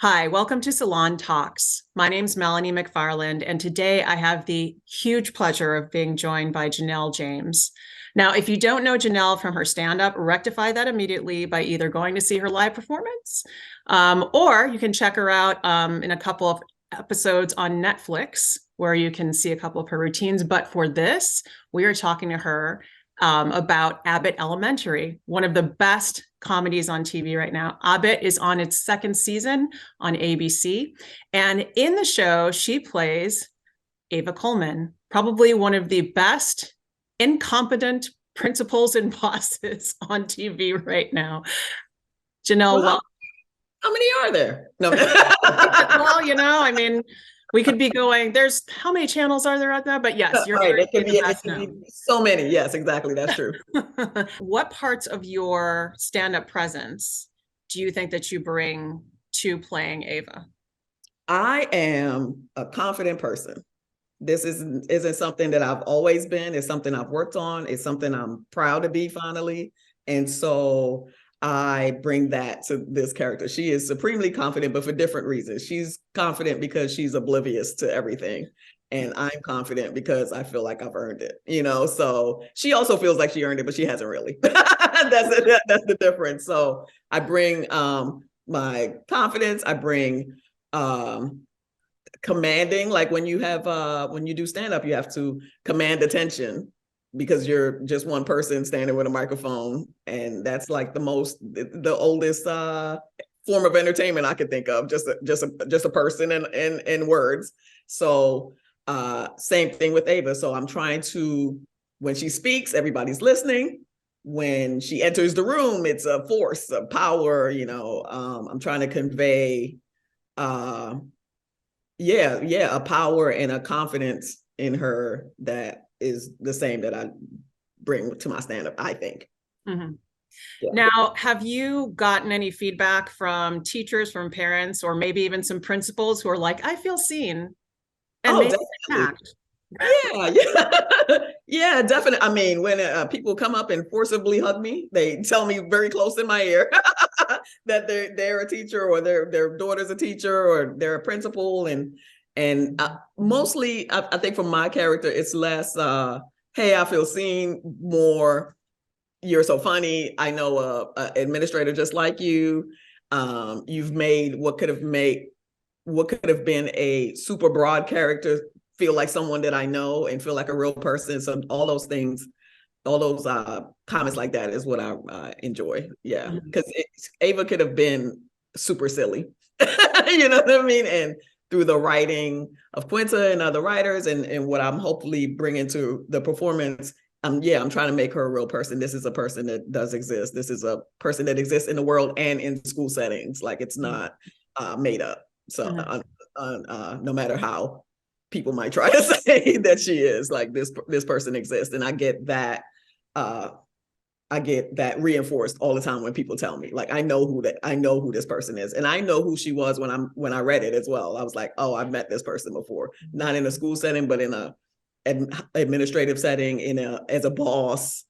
Hi, welcome to Salon Talks. My name's Melanie McFarland, and today I have the huge pleasure of being joined by Janelle James. Now, if you don't know Janelle from her stand-up, rectify that immediately by either going to see her live performance, or you can check her out in a couple of episodes on Netflix, where you can see a couple of her routines. But for this, we are talking to her about Abbott Elementary, one of the best comedies on TV right now. Abbott is on its second season on ABC. And in the show, she plays Ava Coleman, probably one of the best incompetent principals and bosses on TV right now. Janelle, Well, how many are there? No. I mean, we could be going, there's how many channels are there out there? But yes, you're Right. the It best can be known. so many. Yes, exactly. That's true. What parts of your stand-up presence do you think that you bring to playing Ava? I am a confident person. This isn't something that I've always been. It's something I've worked on. It's something I'm proud to be finally. And so I bring that to this character. She is supremely confident, but for different reasons. She's confident because she's oblivious to everything. And I'm confident because I feel like I've earned it. So she also feels like she earned it, but she hasn't really. That's the difference. So I bring my confidence. I bring commanding. Like when you do stand up, you have to command attention because you're just one person standing with a microphone, and that's like the oldest form of entertainment I could think of. Just a person and words. So same thing with Ava. So I'm trying to, when she speaks, everybody's listening. When she enters the room, it's a force, a power. I'm trying to convey a power and a confidence in her that is the same that I bring to my stand-up, I think. Mm-hmm. Yeah. Now, have you gotten any feedback from teachers, from parents, or maybe even some principals who are like, I feel seen and Oh, maybe definitely. attacked? Yeah. Yeah, definitely. I mean, when people come up and forcibly hug me, they tell me very close in my ear that they're a teacher, or their daughter's a teacher, or they're a principal, and mostly I think for my character it's less hey, I feel seen, more you're so funny. I know a administrator just like you. You've made what could have been a super broad character feel like someone that I know and feel like a real person. So all those things, all those comments like that is what I enjoy. Yeah, because Ava could have been super silly. You know what I mean? And through the writing of Quinta and other writers, and what I'm hopefully bringing to the performance, I'm trying to make her a real person. This is a person that does exist. This is a person that exists in the world and in school settings. Like, it's not made up. So no matter how people might try to say that she is, like, this person exists, and I get that reinforced all the time when people tell me, like, I know who this person is, and I know who she was when I read it as well. I was like, oh, I've met this person before, not in a school setting, but in a administrative setting, as a boss,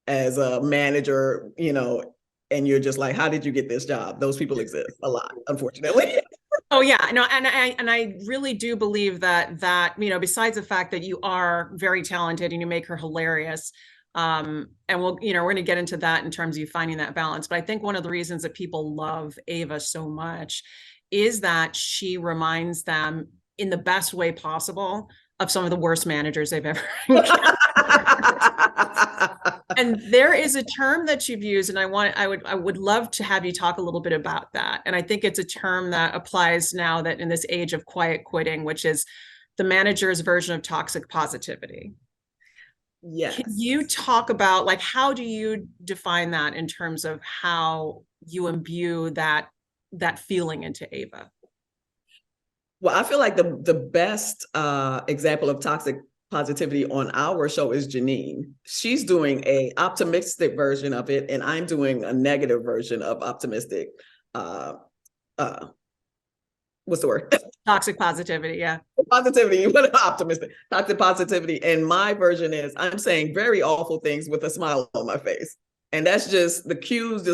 as a manager, and you're just like, how did you get this job? Those people exist a lot, unfortunately. Oh yeah, no, and I really do believe that besides the fact that you are very talented and you make her hilarious, and we're going to get into that in terms of you finding that balance. But I think one of the reasons that people love Ava so much is that she reminds them in the best way possible of some of the worst managers they've ever encountered. And there is a term that you've used, and I would love to have you talk a little bit about that. And I think it's a term that applies now, that in this age of quiet quitting, which is the manager's version of toxic positivity. Yes. Can you talk about, like, how do you define that in terms of how you imbue that feeling into Ava? Well, I feel like the best example of toxic positivity on our show is Janine. She's doing a optimistic version of it, and I'm doing a negative version of optimistic. What's the word? Toxic positivity, yeah. Positivity, but optimistic. Toxic positivity, and my version is I'm saying very awful things with a smile on my face. And that's just the cues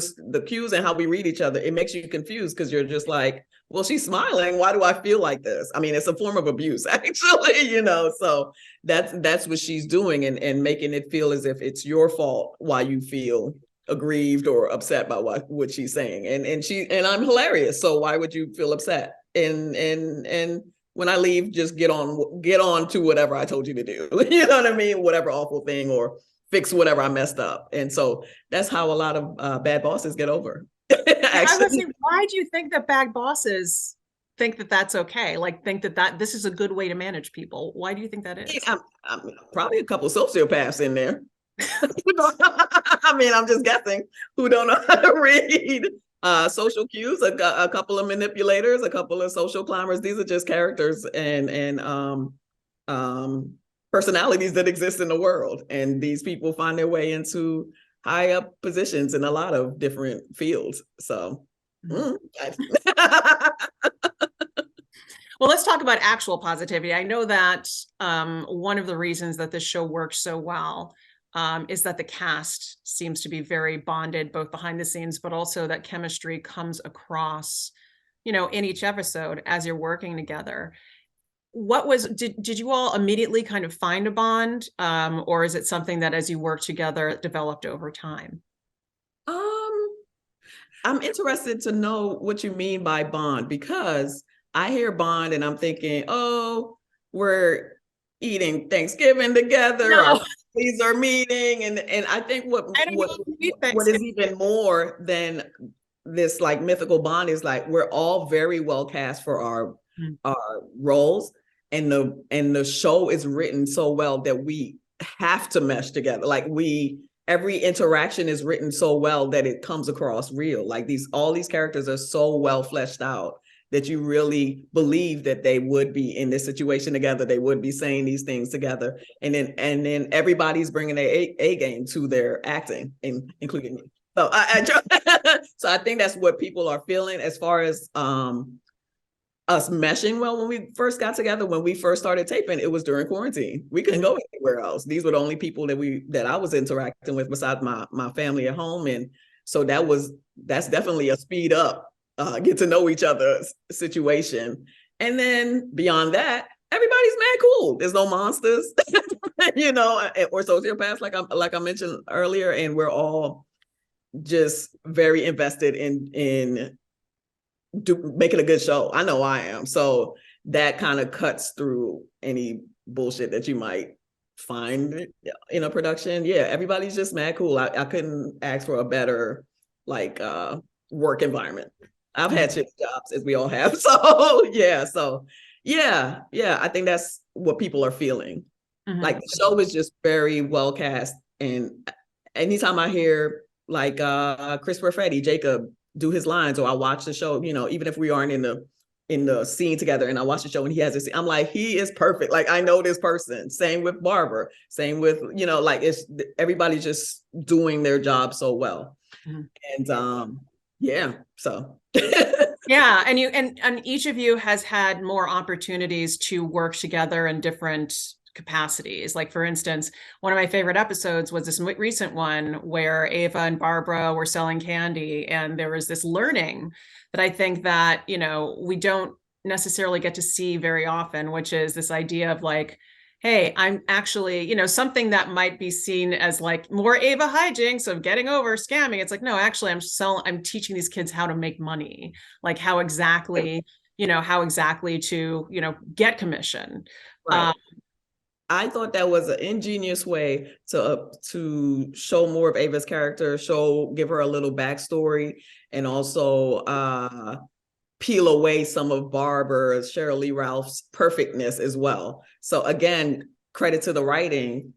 and how we read each other. It makes you confused because you're just like, well, she's smiling. Why do I feel like this? I mean, it's a form of abuse, actually, so that's what she's doing, and making it feel as if it's your fault why you feel aggrieved or upset by what she's saying. And I'm hilarious. So why would you feel upset? And when I leave, just get on to whatever I told you to do. You know what I mean? Whatever awful thing, or fix whatever I messed up. And so that's how a lot of bad bosses get over. I was saying, why do you think that bad bosses think that that's okay? Like, think that this is a good way to manage people? Why do you think that is? I'm probably a couple sociopaths in there. I mean, I'm just guessing, who don't know how to read social cues, a couple of manipulators, a couple of social climbers. These are just characters and personalities that exist in the world. And these people find their way into high up positions in a lot of different fields. So, well, let's talk about actual positivity. I know that one of the reasons that this show works so well is that the cast seems to be very bonded, both behind the scenes, but also that chemistry comes across, in each episode as you're working together. Did you all immediately kind of find a bond, or is it something that as you work together, it developed over time? I'm interested to know what you mean by bond, because I hear bond and I'm thinking, oh, we're eating Thanksgiving together. No. Our families are meeting, and I think what is even more than this like mythical bond is like we're all very well cast for our roles, and the show is written so well that we have to mesh together. Like every interaction is written so well that it comes across real. Like all these characters are so well fleshed out that you really believe that they would be in this situation together. They would be saying these things together. And then everybody's bringing their A game to their acting, including me. So so I think that's what people are feeling as far as us meshing well. When we first got together, when we first started taping, it was during quarantine. We couldn't go anywhere else. These were the only people that I was interacting with besides my family at home. And so that's definitely a speed up, get to know each other situation. And then beyond that, everybody's mad cool. There's no monsters, or sociopaths like I mentioned earlier. And we're all just very invested in making a good show. I know I am. So that kind of cuts through any bullshit that you might find in a production. Yeah, everybody's just mad cool. I couldn't ask for a better work environment. I've had shit jobs, as we all have. So yeah, I think that's what people are feeling. Mm-hmm. Like the show is just very well cast. And anytime I hear like Christopher Freddy, Jacob, do his lines, or I watch the show, even if we aren't in the scene together and I watch the show and he has this, I'm like, he is perfect. Like, I know this person. Same with Barbara, same with, like everybody's just doing their job so well. Mm-hmm. And yeah, so. Yeah. And each of you has had more opportunities to work together in different capacities. Like, for instance, one of my favorite episodes was this recent one where Ava and Barbara were selling candy, and there was this learning that I think that, we don't necessarily get to see very often, which is this idea of like, hey, I'm actually, something that might be seen as like more Ava hijinks of getting over scamming. It's like, no, actually I'm teaching these kids how to make money, like how exactly to, get commission. Right. I thought that was an ingenious way to show more of Ava's character, give her a little backstory, and also peel away some of Barbara's, Sheryl Lee Ralph's perfectness as well. So again, credit to the writing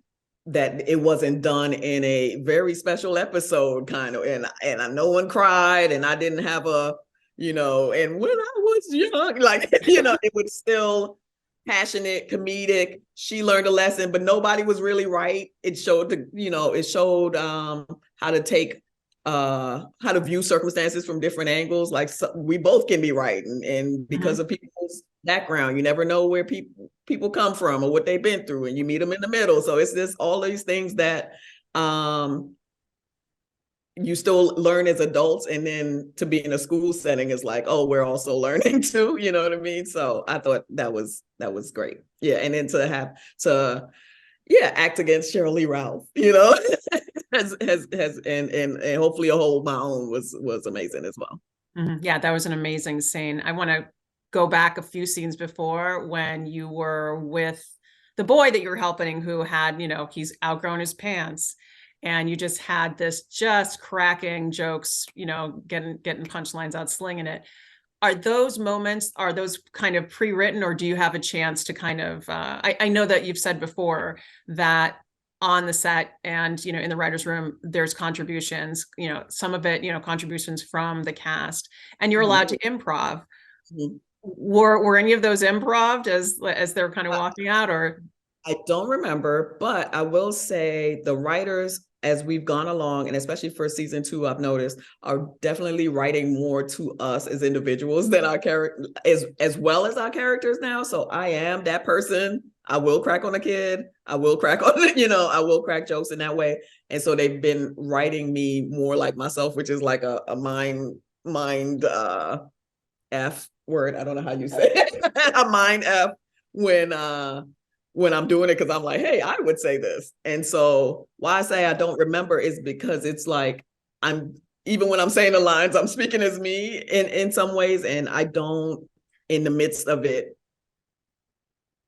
that it wasn't done in a very special episode kind of, and no one cried, and I didn't have and when I was young, like, it was still passionate, comedic. She learned a lesson, but nobody was really right. It showed how to take how to view circumstances from different angles. Like, we both can be right, and because of people's background, you never know where people come from or what they've been through, and you meet them in the middle. So it's all these things that you still learn as adults, and then to be in a school setting is like, oh, we're also learning too, you know what I mean? So I thought that was great. Yeah. And then to have to act against Cheryl Lee Ralph, you know, has and hopefully a hold my own was amazing as well. Mm-hmm. Yeah, that was an amazing scene. I want to go back a few scenes before when you were with the boy that you were helping who had, he's outgrown his pants, and you just had this just cracking jokes, getting punchlines out, slinging it. Are those moments, are those kind of pre-written, or do you have a chance to kind of, I know that you've said before that on the set and, in the writer's room, there's contributions, some of it, contributions from the cast, and you're allowed to improv. Mm-hmm. Were any of those improv as they're kind of walking out, or? I don't remember, but I will say the writers, as we've gone along, and especially for season 2, I've noticed, are definitely writing more to us as individuals than our character, as well as our characters now. So I am that person. I will crack on a kid. I will crack on, I will crack jokes in that way. And so they've been writing me more like myself, which is like a mind F word. I don't know how you say it. A mind F when I'm doing it, because I'm like, hey, I would say this. And so why I say I don't remember is because it's like, even when I'm saying the lines, I'm speaking as me in some ways, and I don't, in the midst of it,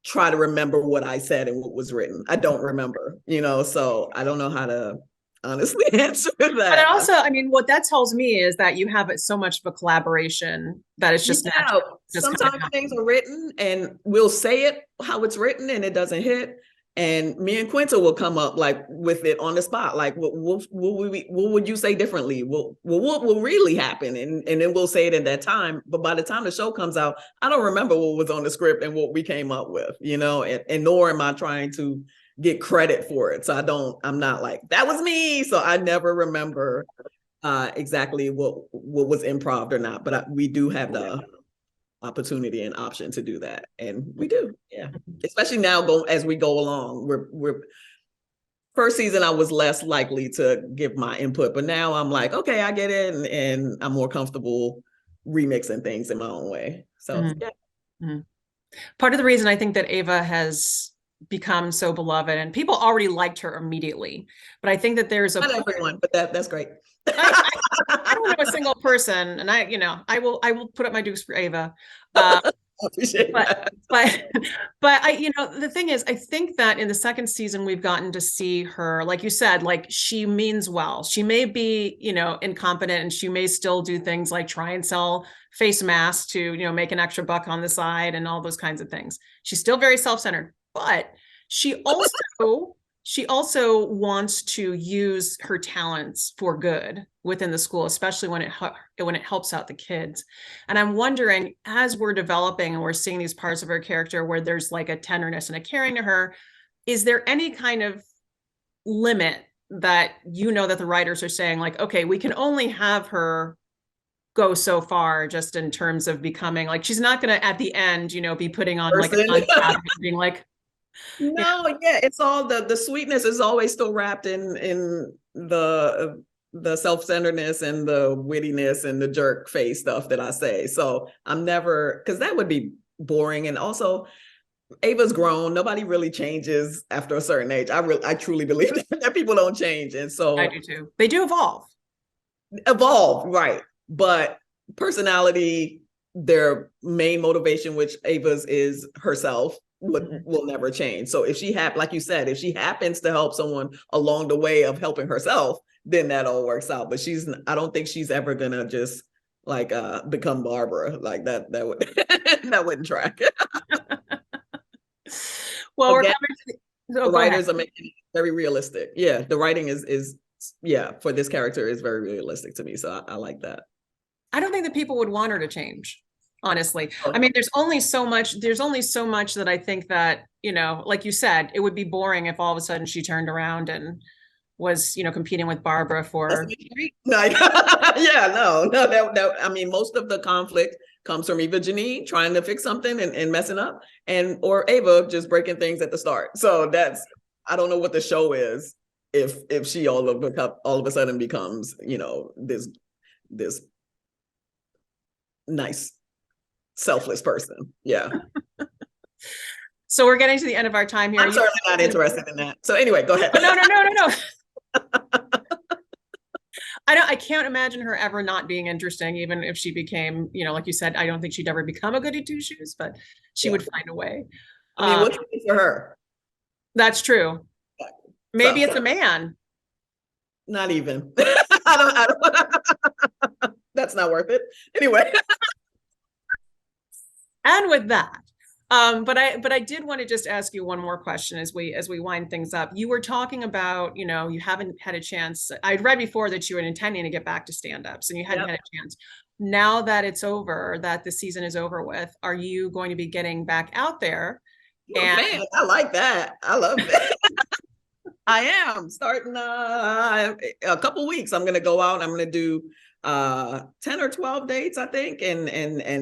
try to remember what I said and what was written. I don't remember, so I don't know how to honestly answer that. But also, what that tells me is that you have so much of a collaboration that it's just natural. Sometimes things are written and we'll say it how it's written and it doesn't hit. And me and Quinta will come up like with it on the spot. Like, what would you say differently? What will really happen? And then we'll say it in that time. But by the time the show comes out, I don't remember what was on the script and what we came up with, and nor am I trying to get credit for it. So I'm not like, that was me. So I never remember exactly what was improv or not, but we do have the opportunity and option to do that. And we do. Yeah. Especially now as we go along, we're first season, I was less likely to give my input, but now I'm like, okay, I get it. And I'm more comfortable remixing things in my own way. So yeah. Mm-hmm. Part of the reason I think that Ava has become so beloved, and people already liked her immediately, but I think that there's not everyone, but that's great. I don't know a single person, and I will put up my dukes for Ava. I appreciate that. But the thing is, I think that in the second season, we've gotten to see her, like you said, like she means well. She may be, incompetent, and she may still do things like try and sell face masks to, make an extra buck on the side and all those kinds of things. She's still very self-centered, but she also wants to use her talents for good within the school, especially when it helps out the kids. And I'm wondering, as we're developing and we're seeing these parts of her character where there's like a tenderness and a caring to her, is there any kind of limit that that the writers are saying, like, okay, we can only have her go so far, just in terms of becoming like, she's not going to at the end, be putting on like a being like, no, it's all the sweetness is always still wrapped in the self-centeredness and the wittiness and the jerk face stuff that I say. So I'm never, because that would be boring. And also, Ava's grown. Nobody really changes after a certain age. I truly believe that people don't change. And so I do too. They do evolve, right? But personality, their main motivation, which Ava's is herself, will never change. So if she like you said, if she happens to help someone along the way of helping herself, then that all works out. But I don't think she's ever gonna just like become Barbara like that. That would that wouldn't track. Well, again, the writers are making it very realistic. Yeah, the writing is for this character is very realistic to me. So I like that. I don't think that people would want her to change. Honestly, there's only so much that I think that, like you said, it would be boring if all of a sudden she turned around and was, competing with Barbara for. No, most of the conflict comes from either Janine trying to fix something and messing up, or Ava just breaking things at the start. So I don't know what the show is if she all of a sudden becomes, you know, this nice, selfless person. Yeah. So we're getting to the end of our time here. I'm certainly not interested in that. So anyway, go ahead. No. I can't imagine her ever not being interesting, even if she became, you know, like you said, I don't think she'd ever become a goody two shoes, but she would find a way. I mean, what's it for her? That's true. Maybe it's a man. Not even. I don't that's not worth it. Anyway. And with that, but I did want to just ask you one more question as we wind things up. You were talking about, you know, you haven't had a chance. I'd read before that you were intending to get back to stand-ups and you hadn't had a chance. Now that it's over, that the season is over with, are you going to be getting back out there? Man, I like that. I love that. I am starting a couple weeks. I'm going to go out. I'm going to do 10 or 12 dates, I think. And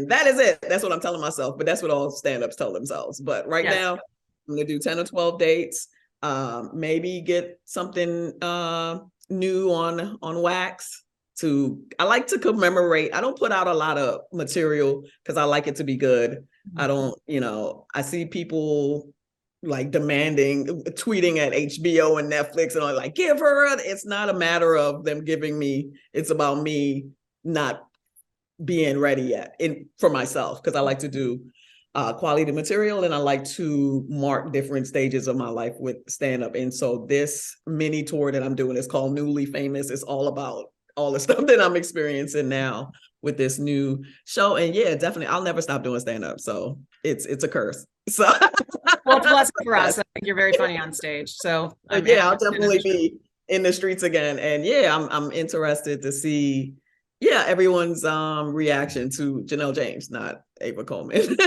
that is it. That's what I'm telling myself, but that's what all stand-ups tell themselves. But right now I'm going to do 10 or 12 dates, maybe get something new on wax I like to commemorate. I don't put out a lot of material because I like it to be good. Mm-hmm. I don't, you know, I see people like tweeting at HBO and Netflix and all, like, give her, it's not a matter of them giving me, it's about me not being ready yet for myself, because I like to do quality material and I like to mark different stages of my life with stand-up. And so this mini tour that I'm doing is called Newly Famous. It's all about all the stuff that I'm experiencing now with this new show. And yeah, definitely, I'll never stop doing stand-up. So it's a curse. So well, plus for us, I think you're very funny on stage. So I'll definitely be in the streets again. And yeah, I'm interested to see everyone's reaction to Janelle James, not Ava Coleman.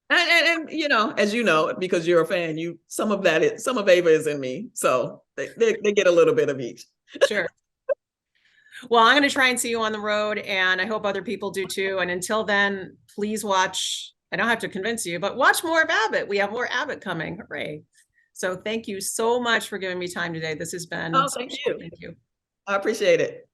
and you know, as you know, because you're a fan, some of Ava is in me. So they get a little bit of each. Sure. Well, I'm going to try and see you on the road, and I hope other people do too. And until then, please watch. I don't have to convince you, but watch more of Abbott. We have more Abbott coming. Hooray. So thank you so much for giving me time today. This has been. Oh, thank you. I appreciate it.